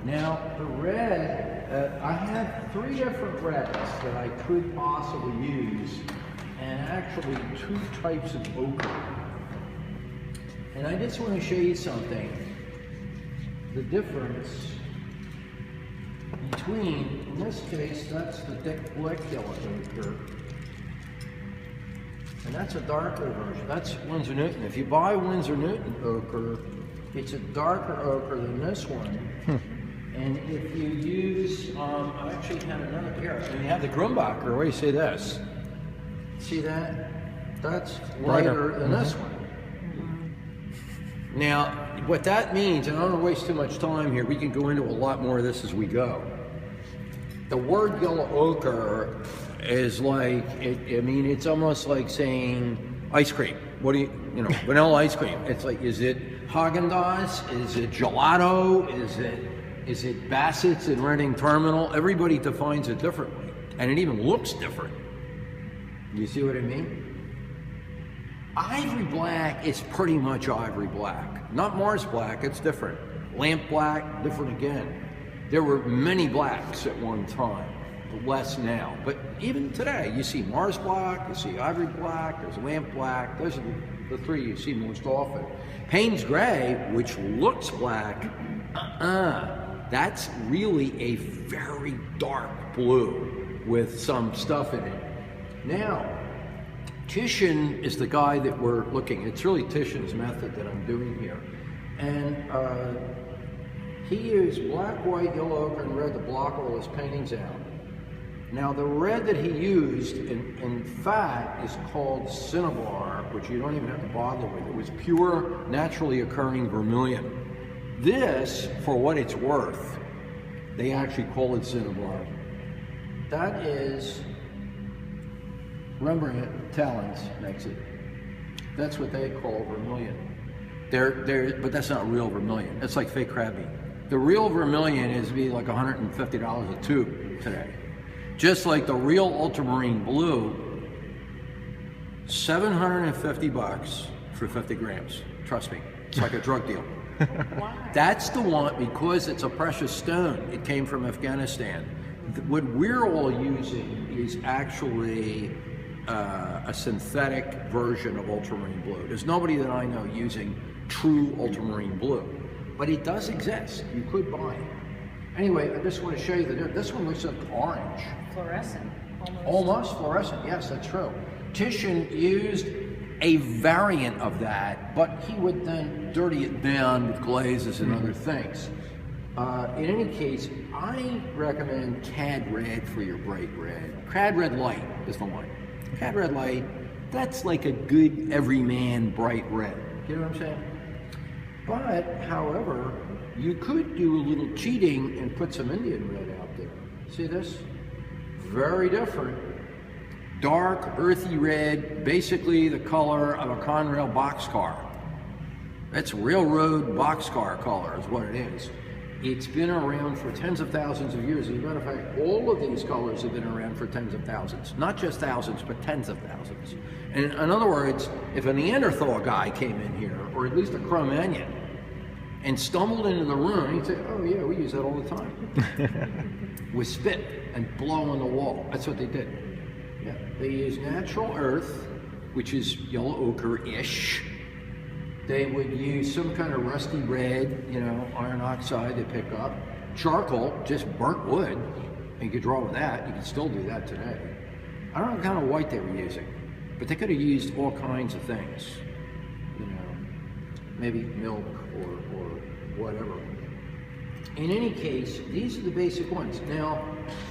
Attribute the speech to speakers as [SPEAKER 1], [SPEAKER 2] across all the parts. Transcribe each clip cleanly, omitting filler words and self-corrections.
[SPEAKER 1] Now, the red, I have 3 different reds that I could possibly use, and actually 2 types of ochre. And I just want to show you something. The difference between, in this case, that's the thick black yellow ochre, and that's a darker version. That's Winsor Newton. If you buy Winsor Newton ochre, it's a darker ochre than this one. And if you use, I actually have another pair. And you have the Grumbacher. What do you say this? See that? That's lighter than this one. Now, what that means, and I don't want to waste too much time here, we can go into a lot more of this as we go. The word yellow ochre is like, I mean, it's almost like saying ice cream. What do you know, vanilla ice cream. It's like, is it Haagen-Dazs? Is it gelato? Is it Bassett's in Reading Terminal? Everybody defines it differently, and it even looks different. You see what I mean? Ivory black is pretty much ivory black. Not Mars black, it's different. Lamp black, different again. There were many blacks at one time, less now. But even today, you see Mars black, you see ivory black, there's lamp black. Those are the 3 you see most often. Payne's gray, which looks black, that's really a very dark blue with some stuff in it. Now, Titian is the guy that we're looking at. It's really Titian's method that I'm doing here. And he used black, white, yellow, ochre, and red to block all his paintings out. Now, the red that he used, in fact, is called cinnabar, which you don't even have to bother with. It was pure, naturally occurring vermilion. This, for what it's worth, they actually call it cinnabar. That is Rembrandt talons makes it. That's what they call vermilion. But that's not real vermilion. It's like fake crabby. The real vermilion is be like $150 a tube today. Just like the real ultramarine blue, $750 for 50 grams. Trust me, it's like a drug deal. Why? That's the one, because it's a precious stone. It came from Afghanistan. What we're all using is actually a synthetic version of ultramarine blue. There's nobody that I know using true ultramarine blue, but it does exist. You could buy it. Anyway, I just want to show you that this one looks like orange.
[SPEAKER 2] Fluorescent.
[SPEAKER 1] Almost fluorescent, yes, that's true. Titian used a variant of that, but he would then dirty it down with glazes and other things. In any case, I recommend Cad Red for your bright red. Cad Red Light is the one. Cad Red Light, that's like a good everyman bright red. You know what I'm saying? But, however, you could do a little cheating and put some Indian red out there. See this? Very different. Dark, earthy red, basically the color of a Conrail boxcar. That's railroad boxcar color is what it is. It's been around for tens of thousands of years. As a matter of fact, all of these colors have been around for tens of thousands. Not just thousands, but tens of thousands. And in other words, if a Neanderthal guy came in here, or at least a Cro-Magnon, and stumbled into the room, he'd say, oh yeah, we use that all the time. With spit and blow on the wall. That's what they did. Yeah. They use natural earth, which is yellow ochre-ish. They would use some kind of rusty red, iron oxide they pick up. Charcoal, just burnt wood. And you could draw with that. You can still do that today. I don't know what kind of white they were using, but they could have used all kinds of things. Maybe milk or whatever. In any case, these are the basic ones. Now,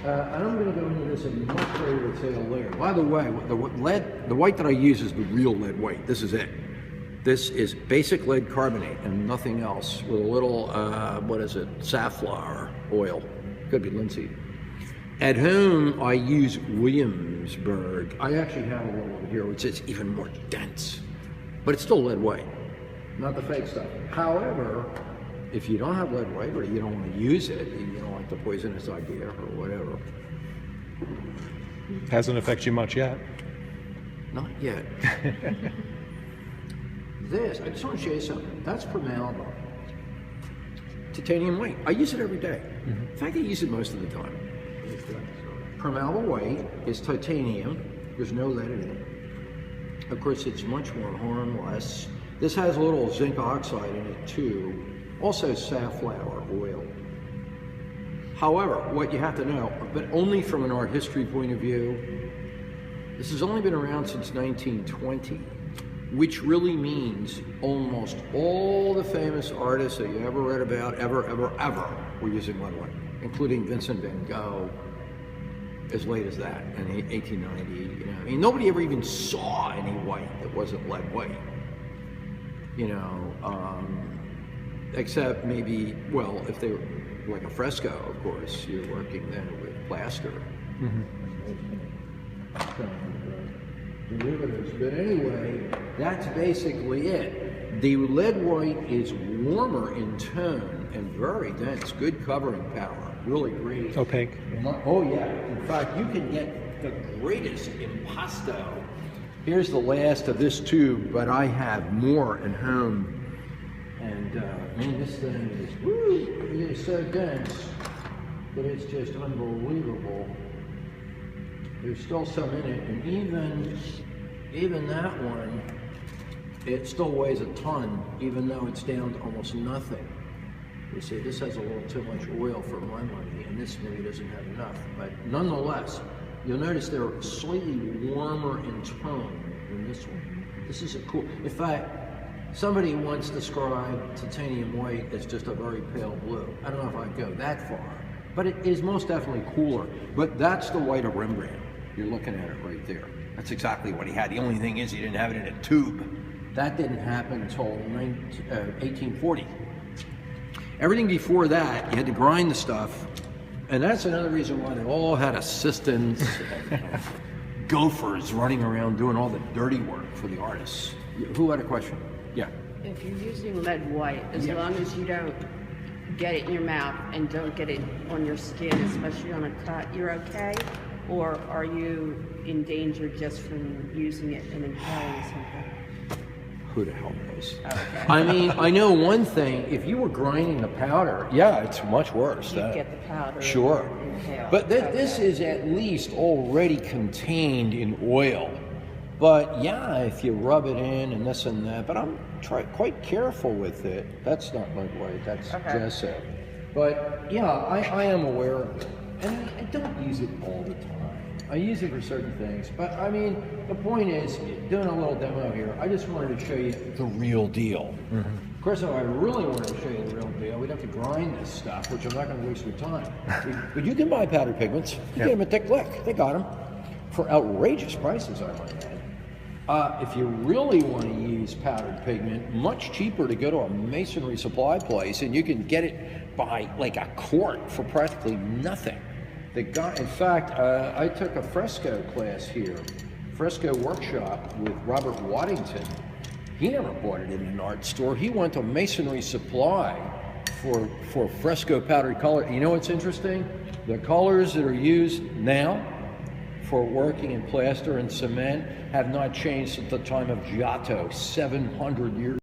[SPEAKER 1] I'm going to go into this in much greater detail later. By the way, the white that I use is the real lead white. This is it. This is basic lead carbonate and nothing else, with a little, safflower oil. Could be linseed. At home, I use Williamsburg. I actually have a little over here, which is even more dense. But it's still lead white, not the fake stuff. However, if you don't have lead white, or you don't want to use it, you don't like the poisonous idea or whatever.
[SPEAKER 3] Hasn't affected you much yet.
[SPEAKER 1] Not yet. This, I just want to show you something. That's formaldehyde. titanium white. I use it every day. In fact, I use it most of the time. Permalba white is titanium. There's no lead in it. Of course, it's much more harmless. This has a little zinc oxide in it too. Also safflower oil. However, what you have to know, but only from an art history point of view, this has only been around since 1920, which really means almost all the famous artists that you ever read about, ever, were using lead white, including Vincent van Gogh, as late as that, in 1890. You know, I mean, nobody ever even saw any white that wasn't lead white. You know, except maybe, well, if they were like a fresco, of course, you're working then with plaster. Derivatives, but anyway, that's basically it. The lead white is warmer in tone and very dense, good covering power, really great.
[SPEAKER 2] Opaque.
[SPEAKER 1] Oh yeah, in fact, you can get the greatest impasto. Here's the last of this tube, but I have more at home. And man, this thing is, woo, it is so dense that it's just unbelievable. There's still some in it, and even that one, it still weighs a ton, even though it's down to almost nothing. You see, this has a little too much oil for my money, and this maybe doesn't have enough. But nonetheless, you'll notice they're slightly warmer in tone than this one. This is a cool. In fact, somebody once described titanium white as just a very pale blue. I don't know if I'd go that far, but it is most definitely cooler. But that's the white of Rembrandt. You're looking at it right there. That's exactly what he had. The only thing is he didn't have it in a tube. That didn't happen until 1840. Everything before that, you had to grind the stuff, and that's another reason why they all had assistants, gophers running around doing all the dirty work for the artists. Who had a question? Yeah.
[SPEAKER 3] If you're using lead white, as long as you don't get it in your mouth and don't get it on your skin, especially on a cut, you're okay? Or are you in danger just from using it and inhaling something?
[SPEAKER 1] Who the hell knows?
[SPEAKER 3] Okay.
[SPEAKER 1] I mean, I know one thing. If you were grinding the powder, yeah, it's much worse.
[SPEAKER 3] You get the powder.
[SPEAKER 1] Sure.
[SPEAKER 3] And inhale.
[SPEAKER 1] But this is at least already contained in oil. But yeah, if you rub it in and this and that, but I'm quite careful with it. That's not lead white, that's gesso. But yeah, I am aware of it. And I don't use it all the time. I use it for certain things. But I mean, the point is, doing a little demo here, I just wanted to show you the real deal. Of course, if I really wanted to show you the real deal, we'd have to grind this stuff, which I'm not going to waste your time. But you can buy powdered pigments. You get them at Dick Lick. They got them for outrageous prices, I might add. If you really want to use powdered pigment, much cheaper to go to a masonry supply place, and you can get it by like a quart for practically nothing. The guy, in fact, I took a fresco class here, fresco workshop with Robert Waddington. He never bought it in an art store. He went to masonry supply for fresco powdered color. You know what's interesting? The colors that are used now for working in plaster and cement have not changed since the time of Giotto, 700 years